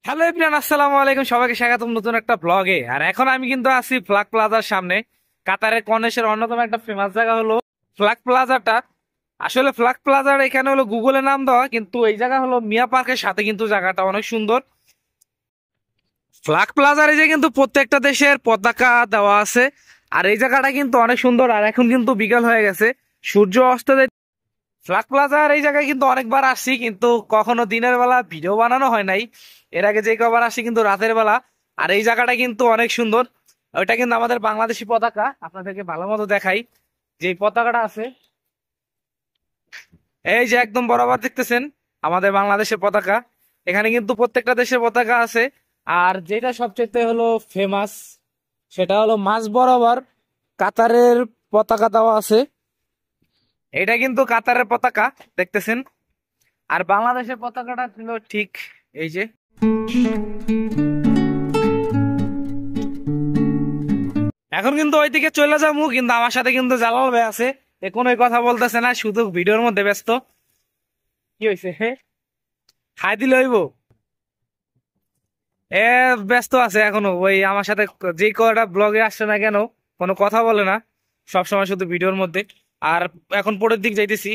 Hello everyone, আসসালামু আলাইকুম। সবাইকে স্বাগতম নতুন একটা ব্লগে। আর এখন আমি কিন্তু আছি ফ্লাগ প্লাজার সামনে। কাতারের কর্নিশের অন্যতম একটা ফেমাস জায়গা হলো ফ্লাগ প্লাজাটা। আসলে ফ্লাগ প্লাজার এখানে হলো গুগলে নাম দেওয়া, কিন্তু এই জায়গা হলো মিয়া পার্কের সাথে, কিন্তু জায়গাটা অনেক সুন্দর। ফ্লাগ প্লাজার এই যে কিন্তু প্রত্যেকটা দেশের পতাকা দেওয়া আছে। আর এই জায়গাটা কিন্তু অনেক সুন্দর। আর এখন কিন্তু বিকাল হয়ে গেছে, সূর্য অস্ত যায়। ফ্লাগ প্লাজার এই জায়গায় কিন্তু অনেকবার আসছি, কিন্তু কখনো দিনের বেলা ভিডিও বানানো হয় নাই। এর আগে যে কবার আসি কিন্তু রাতের বেলা। আর এই জায়গাটা কিন্তু অনেক সুন্দর। ওইটা কিন্তু আমাদের বাংলাদেশি পতাকা, আপনাদেরকে ভালো মতো দেখাই। যে এই পতাকাটা আছে, এই যে একদম বরাবর দেখতেছেন আমাদের বাংলাদেশের পতাকা। এখানে কিন্তু প্রত্যেকটা দেশের পতাকা আছে। আর যেটা সবচেয়ে হলো ফেমাস, সেটা হলো মাঝ বরাবর কাতারের পতাকা দেওয়া আছে। এটা কিন্তু কাতারের পতাকা, দেখতেছেন। আর বাংলাদেশের পতাকাটা ছিল ঠিক এই যে। এখন কিন্তু ওইদিকে চলে যাবো, কিন্তু আমার সাথে কিন্তু জালাল ভাই আছে। এ কোনোই কথা বলতেছে না, শুধু ভিডিওর মধ্যে ব্যস্ত। কি হয়েছে, খাই দিলে হইব। এ ব্যস্ত আছে এখনো, ওই আমার সাথে যে কয়টা ব্লগে আসছে না কেন, কোনো কথা বলে না, সব সময় শুধু ভিডিওর মধ্যে। আর এখন পরের দিক যাইতেছি।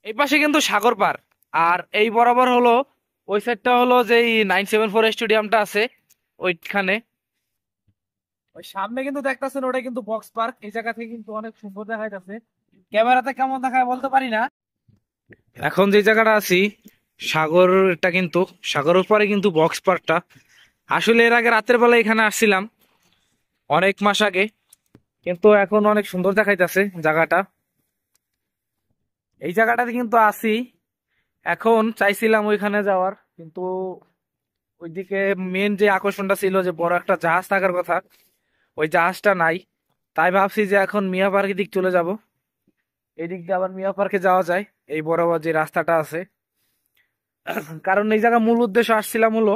এই পাশে কিন্তু সাগর পার। আর এই বরাবর হলো ওই সাইডটা হলো যে 974 স্টেডিয়ামটা আছে ওইখানে। ওই সামনে কিন্তু দেখতেছেন, ওটা কিন্তু বক্স পার্ক। এই জায়গা থেকে কিন্তু অনেক সুন্দর দেখা যাচ্ছে, ক্যামেরাতে কেমন দেখায় বলতে পারি না। এখন যে জায়গাটা আছি, সাগরটা কিন্তু, সাগরের পরে কিন্তু বক্স পার্কটা। আসলে এর আগে রাতের বেলা এখানে আসছিলাম অনেক মাস আগে, কিন্তু এখন অনেক সুন্দর দেখাইতেছে জায়গাটা। এই জায়গাটাতে কিন্তু আছি। এখন চাইছিলাম ওইখানে যাওয়ার, কিন্তু ওইদিকে মেন যে আকর্ষণটা ছিল, যে বড় একটা জাহাজ থাকার কথা, ওই জাহাজটা নাই। তাই ভাবছি যে এখন মিয়া পার্কের দিক চলে যাব। এই দিক দিয়ে আবার মিয়া পার্কে যাওয়া যায়, এই বরাবর যে রাস্তাটা আছে। কারণ এই জায়গা মূল উদ্দেশ্য আসছিলাম হলো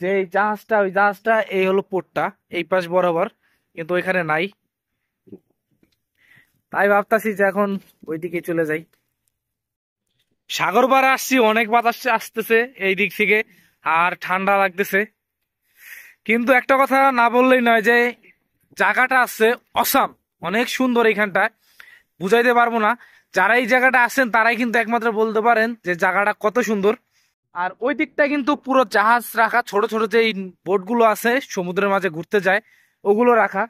যে এই জাহাজটা, ওই জাহাজটা এই হলো পোর্টটা এই পাশ বরাবর, কিন্তু ওইখানে নাই। তাই ভাবতাছি যে এখন ওইদিকে চলে যাই। সাগর পাড়ে আসছি, অনেক বাতাস আসতেছে এই দিক থেকে, আর ঠান্ডা লাগতেছে। কিন্তু একটা কথা না বললেই নয়, যে জায়গাটা আছে অসাম, অনেক সুন্দর এইখানটায়, বুঝাইতে পারবো না। যারা এই জায়গাটা আছেন তারাই কিন্তু একমাত্র বলতে পারেন যে জায়গাটা কত সুন্দর। আর ওই দিকটা কিন্তু পুরো জাহাজ রাখা, ছোট ছোট যে বোট গুলো আছে সমুদ্রের মাঝে ঘুরতে যায়, ওগুলো রাখা।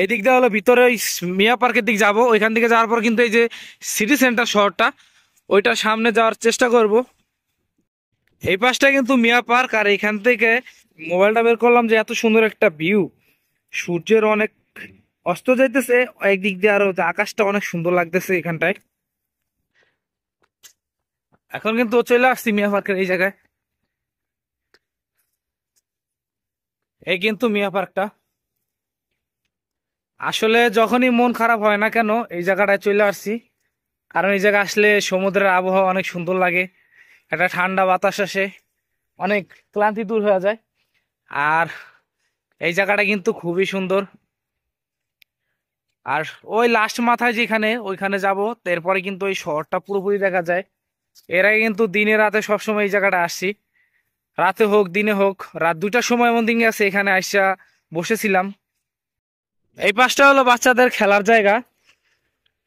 এই দিক দিয়ে হলো ভিতরে ওই মিয়া পার্কের দিক যাব। ওইখান থেকে যাওয়ার পর কিন্তু এই যে সিটি সেন্টার শহরটা, ওইটা সামনে যাওয়ার চেষ্টা করব। এই পাশটা কিন্তু মিয়া পার্ক। আর এইখান থেকে মোবাইলটা বের করলাম, যে এত সুন্দর একটা ভিউ, সূর্যের অনেক অস্ত যাইতেছে একদিক দিয়ে, আরো যে আকাশটা অনেক সুন্দর লাগতেছে এখানটায়। এখন কিন্তু চলে আসছি মিয়া পার্কের এই জায়গায়। এই কিন্তু মিয়া পার্কটা। আসলে যখনই মন খারাপ হয় না কেন, এই জায়গাটায় চলে আসছি। কারণ এই জায়গায় আসলে সমুদ্রের আবহাওয়া অনেক সুন্দর লাগে, একটা ঠান্ডা বাতাস আসে, অনেক ক্লান্তি দূর হয়ে যায়। আর এই জায়গাটা কিন্তু খুবই সুন্দর। আর ওই লাস্ট মাথায় যেখানে, ওইখানে যাব, এরপরে কিন্তু ওই শহরটা পুরোপুরি দেখা যায়। এর আগে কিন্তু দিনে রাতে সবসময় এই জায়গাটা আসছি, রাতে হোক দিনে হোক। রাত 2টার সময় এমন দিন গেছে এখানে আইসা বসেছিলাম। এই পাশটা হলো বাচ্চাদের খেলার জায়গা,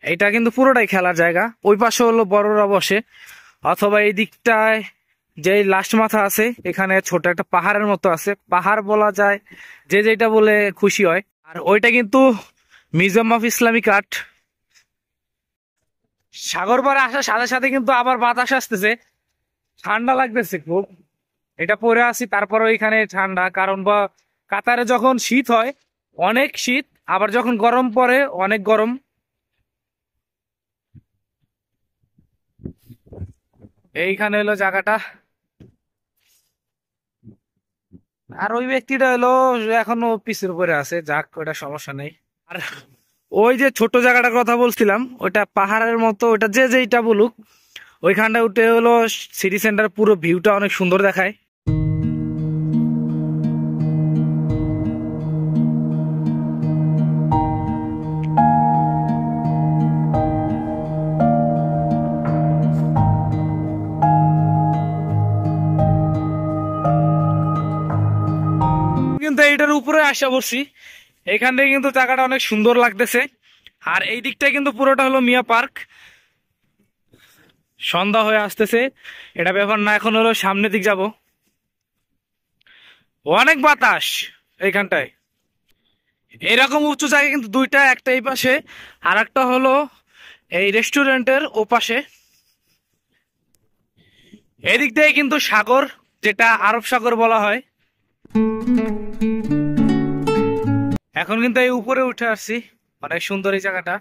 এটা কিন্তু পুরোটাই খেলার জায়গা। ওই পাশে হলো বড়রা বসে। অথবা এই দিকটায় যে লাস্ট মাথা আছে, এখানে ছোট একটা পাহাড়ের মতো আছে, পাহাড় বলা যায়, যে যেটা বলে খুশি হয়। আর ওইটা কিন্তু মিউজিয়াম অফ ইসলামিক আর্ট। সাগর পাড়ে আসার সাথে সাথে কিন্তু আবার বাতাস আসতেছে, ঠান্ডা লাগতেছে খুব। এটা পরে আছি, তারপরে এখানে ঠান্ডা। কারণ বা কাতারে যখন শীত হয় অনেক শীত, আবার যখন গরম পড়ে অনেক গরম। এইখানে হলো জায়গাটা। আর ওই ব্যক্তিটা হলো এখনো পিছের উপরে আছে, যাক ওটা সমস্যা নেই। আর ওই যে ছোট জায়গাটার কথা বলছিলাম, ওটা পাহাড়ের মতো, ওটা যে যেইটা বলুক, ওইখানটা উঠে হলো সিটি সেন্টার, পুরো ভিউটা অনেক সুন্দর দেখায়। কিন্তু এইটার উপরে আসা বসছি, এখান থেকে কিন্তু জায়গাটা অনেক সুন্দর লাগতেছে। আর এই দিকটা কিন্তু পুরোটা হলো মিয়া পার্ক। সন্ধ্যা হয়ে আসতেছে, এটা ব্যাপার না, এখন হলো সামনের দিক যাব। অনেক বাতাস এইখানটায়। এরকম উঁচু জায়গা কিন্তু দুইটা, একটা এই পাশে আর একটা হলো এই রেস্টুরেন্টের ও পাশে। এদিক দিয়ে কিন্তু সাগর, যেটা আরব সাগর বলা হয়। এখন কিন্তু এই উপরে উঠে আসছি, অনেক সুন্দর এই জায়গাটা।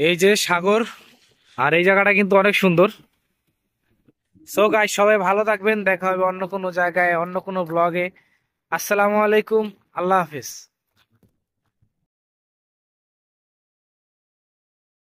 এই যে সাগর, আর এই জায়গাটা কিন্তু অনেক সুন্দর। সো গাইস, সবাই ভালো থাকবেন, দেখা হবে অন্য কোনো জায়গায়, অন্য কোনো ব্লগে। আসসালামু আলাইকুম, আল্লাহ হাফিজ।